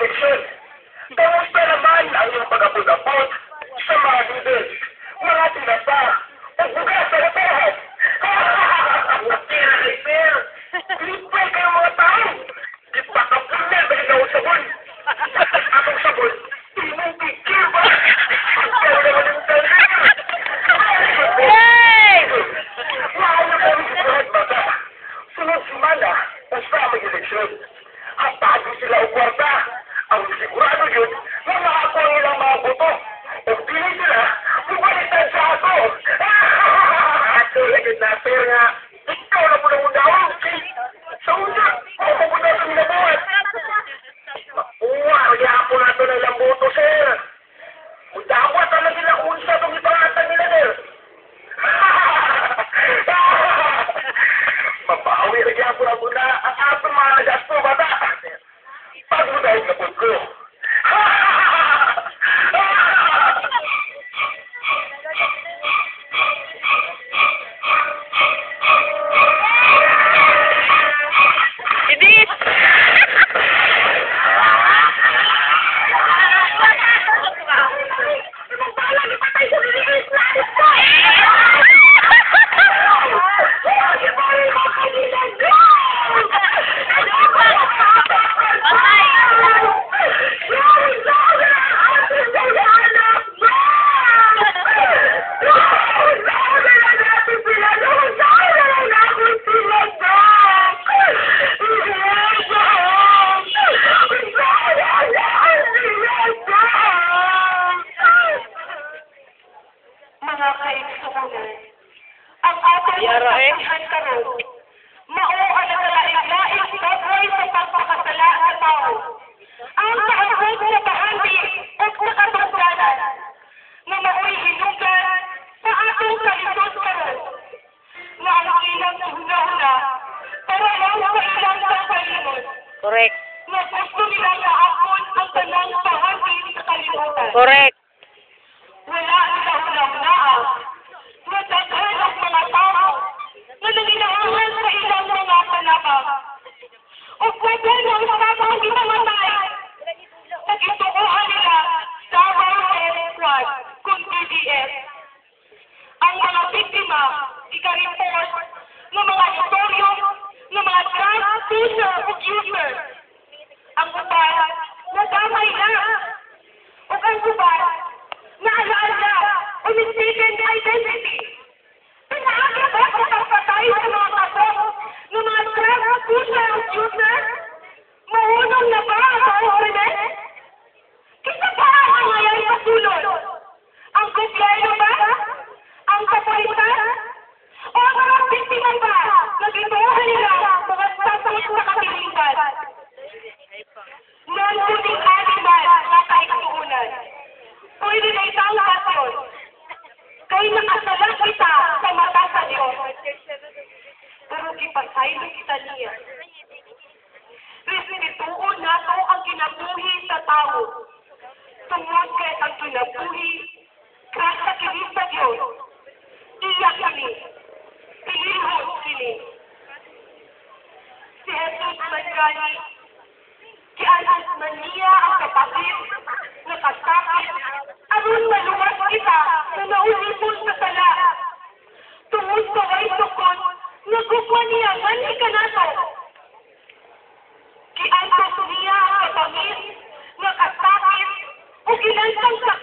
eleksyon. Kamusta naman ang iyong pag-apod-apod sa mga noodles, mga tinapa, o bugas sa lapehan? Buti na kay Sir. Lipay kayo mga tao. Di pa kapun na ba yung sabon? Atong sabon, di mo picture ba? Ikaw naman yung talaga. Yay! Maano kami sa lahat bata. Sunod semana, basta mag-eleksyon. Hapagin sila o kwarta. Ang sigurado yun na makakuha nilang mga boto. O pili sila, bumalitan sa ako. Ato, lagyan na, Sir nga. Ikaw na mo na muna ako. Sa una, ako mo na sa minabuhat. Makuha, kaya po na ito ng ilang boto, Sir. Magdawat na sila kung sa itong ipangatan nila, Sir. Mabawi, kaya po na muna ang atong mga nagasto, bata. Pag mo dahil kapag ko. Edith! Mga kaigsuunan, ang ating pagsasahan karon, mao ang nagalaig-laig dagway sa pagpakasala sa tao. Ang kaangkot na bahandi o nakatunggalan na mao'y hinugan sa ating kalisod karon, na ang ilang huna-huna para lang sa ilang sa kalimot. Correct. Na gusto nila kaapon ang tanang bahandi sa kalimutan. Correct. Wala nila hunang-hunaan na daghan ang mga tao na nanginahanglan sa ilang mga panabang. O pwede na ang sabang ginamatay. Nag-ituuhan nila sa Warhead Squad kung BDS. Ang mga biktima, ika-report ng mga istoryo ng mga transducer o user. Ang uban, nadamay na. O ang uban, naalaala o mistaken identity. Pinaagad ba sa pagpatay sa mga kaso ng mga transducer o user? Mahunong na ba ang mahuhulit? Kita pa ang ngayon pasulod? Ang gobyerno ba? Ang kapulisan? O ang mga biktima ba? Nag-ituuhan nila mga sasakit sa kapilingan? Non-putting animal na kaigsuunan. Pwede na isang kasyon. Kay nakasalang kita sa mata sa Diyos. Pero kipagsayin kita niya. Respetuon nato ang kinabuhi sa tao. Tungod kay ang kinabuhi, kasa kini sa Diyos. Iyak kini. Pilihon kini. Si Jesus Magani, kianas man niya ang kapatid, nakasakit, aron maluwas kita na naulipon sa sala. Tungod sa way tukon, nagukwa niya, mani ka nato. Kiantos niya ang kapatid, nakasakit, o ginansang sa